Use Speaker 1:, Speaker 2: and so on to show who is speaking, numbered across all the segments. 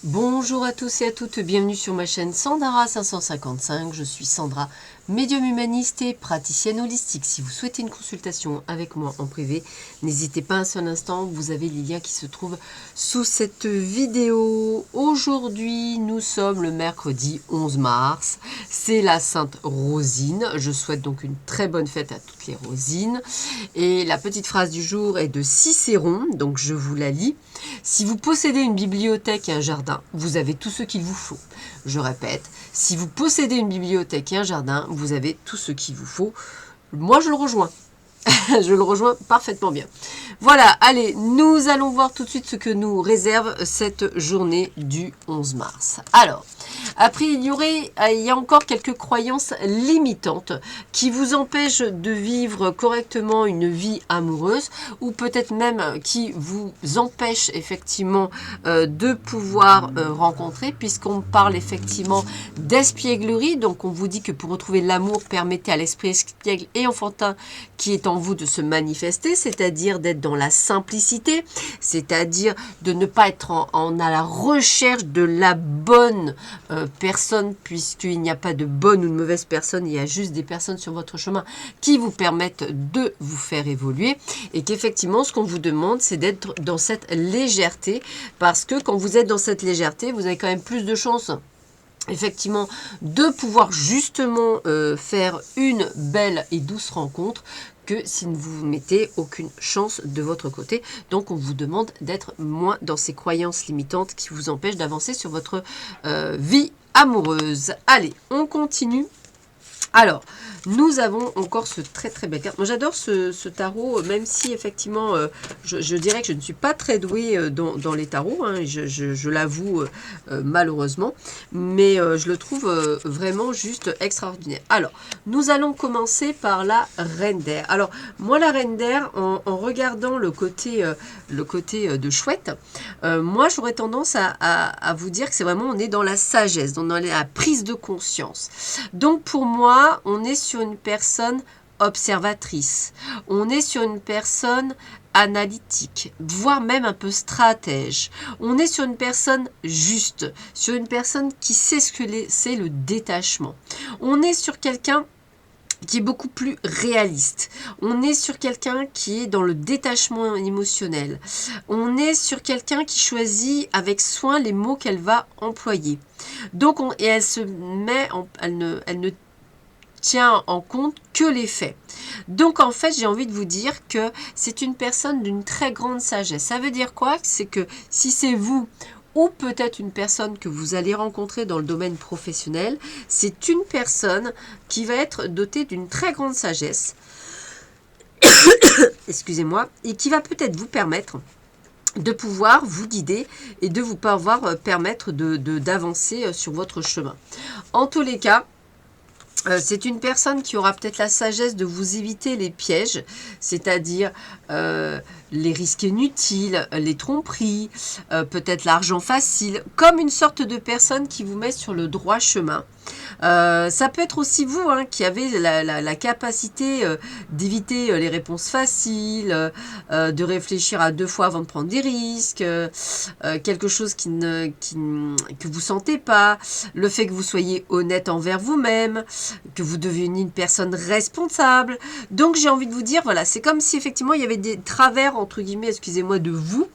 Speaker 1: Bonjour à tous et à toutes, bienvenue sur ma chaîne Sandara 555. Je suis Sandra, médium humaniste et praticienne holistique. Si vous souhaitez une consultation avec moi en privé, n'hésitez pas un seul instant, vous avez les liens qui se trouvent sous cette vidéo. Aujourd'hui, nous sommes le mercredi 11 mars, c'est la Sainte Rosine. Je souhaite donc une très bonne fête à toutes les Rosines. Et la petite phrase du jour est de Cicéron, donc je vous la lis. Si vous possédez une bibliothèque et un jardin, vous avez tout ce qu'il vous faut. Je répète, si vous possédez une bibliothèque et un jardin, vous avez tout ce qu'il vous faut. Moi, je le rejoins. Je le rejoins parfaitement bien. Voilà, allez, nous allons voir tout de suite ce que nous réserve cette journée du 11 mars. Alors, après, il y a encore quelques croyances limitantes qui vous empêchent de vivre correctement une vie amoureuse ou peut-être même qui vous empêchent effectivement de pouvoir rencontrer, puisqu'on parle effectivement d'espièglerie. Donc, on vous dit que pour retrouver l'amour, permettez à l'esprit espiègle et enfantin qui est en vous de se manifester, c'est-à-dire d'être dans la simplicité, c'est-à-dire de ne pas être à la recherche de la bonne personne, puisqu'il n'y a pas de bonne ou de mauvaise personne, il y a juste des personnes sur votre chemin qui vous permettent de vous faire évoluer, et qu'effectivement ce qu'on vous demande c'est d'être dans cette légèreté, parce que quand vous êtes dans cette légèreté, vous avez quand même plus de chances effectivement de pouvoir justement faire une belle et douce rencontre que si vous mettez aucune chance de votre côté. Donc on vous demande d'être moins dans ces croyances limitantes qui vous empêchent d'avancer sur votre vie amoureuse. Allez, on continue. Alors, nous avons encore ce très belle carte. Moi, j'adore ce tarot, même si effectivement, je dirais que je ne suis pas très douée dans les tarots, hein, je l'avoue malheureusement, mais je le trouve vraiment juste extraordinaire. Alors, nous allons commencer par la Reine d'air. Alors, moi, la Reine d'air, en regardant le côté de chouette, moi, j'aurais tendance à vous dire que c'est vraiment, on est dans la sagesse, dans la prise de conscience. Donc, pour moi, on est sur une personne observatrice, on est sur une personne analytique, voire même un peu stratège. On est sur une personne juste, sur une personne qui sait ce que c'est le détachement. On est sur quelqu'un qui est beaucoup plus réaliste. On est sur quelqu'un qui est dans le détachement émotionnel. On est sur quelqu'un qui choisit avec soin les mots qu'elle va employer. Donc, et elle se met, elle ne tient en compte que les faits. Donc en fait, j'ai envie de vous dire que c'est une personne d'une très grande sagesse. Ça veut dire quoi? C'est que si c'est vous ou peut-être une personne que vous allez rencontrer dans le domaine professionnel, c'est une personne qui va être dotée d'une très grande sagesse, excusez-moi, et qui va peut-être vous permettre de pouvoir vous guider et de vous pouvoir permettre d'avancer sur votre chemin. En tous les cas, c'est une personne qui aura peut-être la sagesse de vous éviter les pièges, c'est-à-dire les risques inutiles, les tromperies, peut-être l'argent facile, comme une sorte de personne qui vous met sur le droit chemin. Ça peut être aussi vous qui avez la capacité d'éviter les réponses faciles, de réfléchir à deux fois avant de prendre des risques, quelque chose que vous sentez pas, le fait que vous soyez honnête envers vous-même, que vous deveniez une personne responsable. Donc j'ai envie de vous dire, voilà, c'est comme si effectivement il y avait des travers, entre guillemets, excusez-moi, de vous,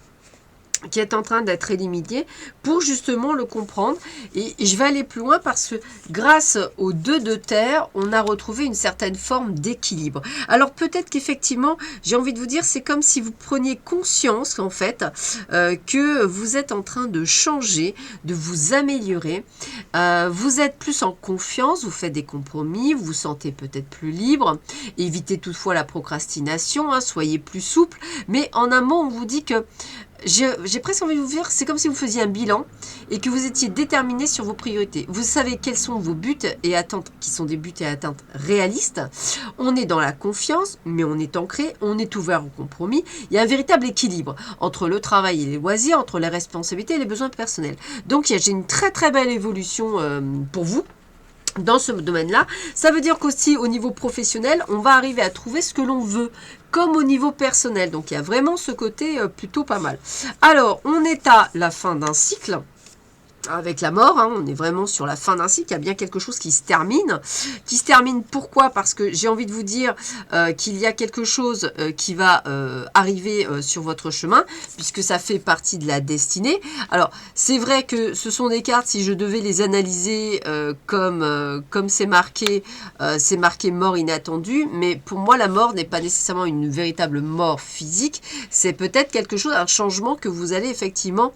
Speaker 1: qui est en train d'être éliminé pour justement le comprendre. Et je vais aller plus loin parce que grâce aux deux de terre, on a retrouvé une certaine forme d'équilibre. Alors peut-être qu'effectivement, j'ai envie de vous dire, c'est comme si vous preniez conscience en fait que vous êtes en train de changer, de vous améliorer. Vous êtes plus en confiance, vous faites des compromis, vous vous sentez peut-être plus libre. Évitez toutefois la procrastination, soyez plus souple. Mais en un mot, on vous dit que j'ai presque envie de vous dire, c'est comme si vous faisiez un bilan et que vous étiez déterminé sur vos priorités. Vous savez quels sont vos buts et attentes, qui sont des buts et attentes réalistes. On est dans la confiance, mais on est ancré, on est ouvert au compromis. Il y a un véritable équilibre entre le travail et les loisirs, entre les responsabilités et les besoins personnels. Donc, j'ai une très belle évolution pour vous dans ce domaine-là. Ça veut dire qu'aussi au niveau professionnel, on va arriver à trouver ce que l'on veut, comme au niveau personnel. Donc il y a vraiment ce côté plutôt pas mal. Alors, on est à la fin d'un cycle. avec la mort, hein, on est vraiment sur la fin d'un cycle, il y a bien quelque chose qui se termine. Qui se termine pourquoi? Parce que j'ai envie de vous dire qu'il y a quelque chose qui va arriver sur votre chemin, puisque ça fait partie de la destinée. Alors, c'est vrai que ce sont des cartes, si je devais les analyser comme c'est marqué mort inattendue, mais pour moi, la mort n'est pas nécessairement une véritable mort physique, c'est peut-être quelque chose, un changement que vous allez effectivement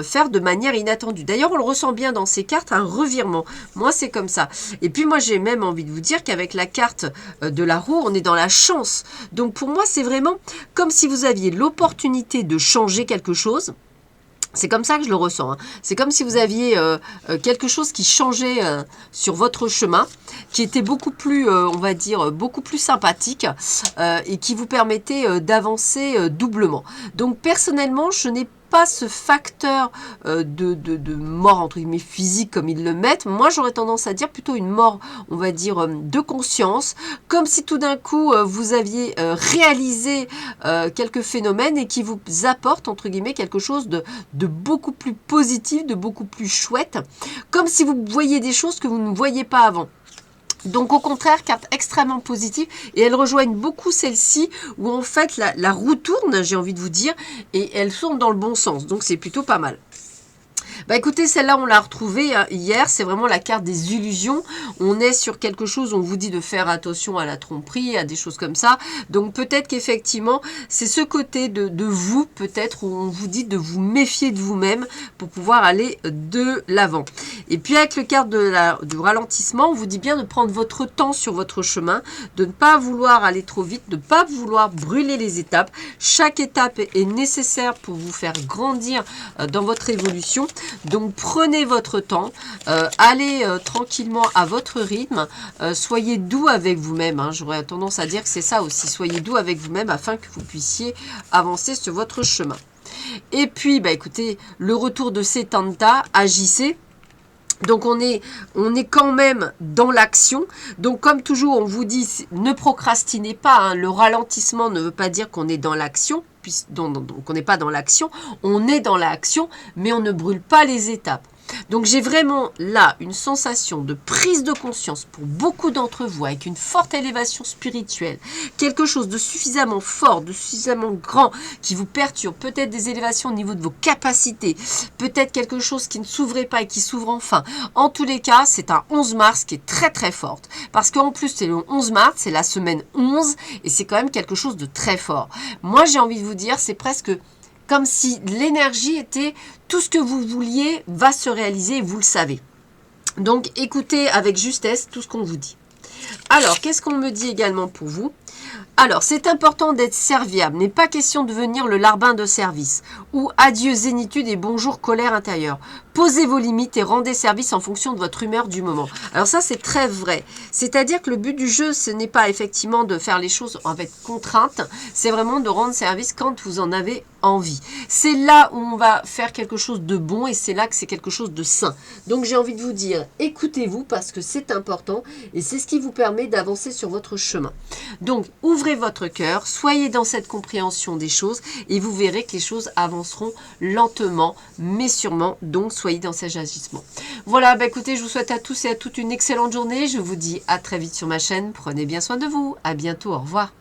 Speaker 1: faire de manière inattendue. D'ailleurs, on le ressent bien dans ces cartes, un revirement. Moi, c'est comme ça. Et puis, moi, j'ai même envie de vous dire qu'avec la carte de la roue, on est dans la chance. Donc, pour moi, c'est vraiment comme si vous aviez l'opportunité de changer quelque chose. C'est comme ça que je le ressens. Hein. C'est comme si vous aviez quelque chose qui changeait sur votre chemin, qui était beaucoup plus, on va dire, beaucoup plus sympathique et qui vous permettait d'avancer doublement. Donc personnellement, je n'ai pas ce facteur de mort entre guillemets physique comme ils le mettent. Moi, j'aurais tendance à dire plutôt une mort, on va dire, de conscience, comme si tout d'un coup vous aviez réalisé quelques phénomènes et qui vous apportent entre guillemets quelque chose de beaucoup plus positif, de beaucoup plus chouette, comme si vous voyiez des choses que vous ne voyiez pas avant. Donc au contraire, carte extrêmement positive et elles rejoignent beaucoup celle-ci où en fait la roue tourne, j'ai envie de vous dire, et elle tourne dans le bon sens. Donc c'est plutôt pas mal. Bah écoutez, celle-là, on l'a retrouvée hier. C'est vraiment la carte des illusions. On est sur quelque chose, on vous dit de faire attention à la tromperie, à des choses comme ça. Donc peut-être qu'effectivement, c'est ce côté de vous, peut-être, où on vous dit de vous méfier de vous-même pour pouvoir aller de l'avant. Et puis avec le carte du ralentissement, on vous dit bien de prendre votre temps sur votre chemin, de ne pas vouloir aller trop vite, de ne pas vouloir brûler les étapes. Chaque étape est nécessaire pour vous faire grandir dans votre évolution. Donc prenez votre temps, allez tranquillement à votre rythme, soyez doux avec vous-même, hein. J'aurais tendance à dire que c'est ça aussi, soyez doux avec vous-même afin que vous puissiez avancer sur votre chemin. Et puis, bah, écoutez, le retour de Setanta, agissez. Donc on est quand même dans l'action. Donc comme toujours, on vous dit, ne procrastinez pas. Hein. Le ralentissement ne veut pas dire qu'on est dans l'action. Donc on n'est pas dans l'action. On est dans l'action, mais on ne brûle pas les étapes. Donc j'ai vraiment là une sensation de prise de conscience pour beaucoup d'entre vous avec une forte élévation spirituelle, quelque chose de suffisamment fort, de suffisamment grand qui vous perturbe, peut-être des élévations au niveau de vos capacités, peut-être quelque chose qui ne s'ouvrait pas et qui s'ouvre enfin. En tous les cas, c'est un 11 mars qui est très très forte parce qu'en plus c'est le 11 mars, c'est la semaine 11 et c'est quand même quelque chose de très fort. Moi j'ai envie de vous dire, c'est presque comme si l'énergie était tout ce que vous vouliez va se réaliser et vous le savez. Donc écoutez avec justesse tout ce qu'on vous dit. Alors, qu'est-ce qu'on me dit également pour vous? Alors, c'est important d'être serviable. N'est pas question de devenir le larbin de service. Ou adieu zénitude et bonjour colère intérieure. Posez vos limites et rendez service en fonction de votre humeur du moment. Alors ça, c'est très vrai. C'est-à-dire que le but du jeu, ce n'est pas effectivement de faire les choses avec contrainte. C'est vraiment de rendre service quand vous en avez envie. C'est là où on va faire quelque chose de bon et c'est là que c'est quelque chose de sain. Donc j'ai envie de vous dire, écoutez-vous parce que c'est important et c'est ce qui vous permet d'avancer sur votre chemin. Donc ouvrez votre cœur, soyez dans cette compréhension des choses et vous verrez que les choses avanceront lentement mais sûrement. Donc soyez dans ces agissements. Voilà, bah écoutez, je vous souhaite à tous et à toutes une excellente journée. Je vous dis à très vite sur ma chaîne. Prenez bien soin de vous. À bientôt, au revoir.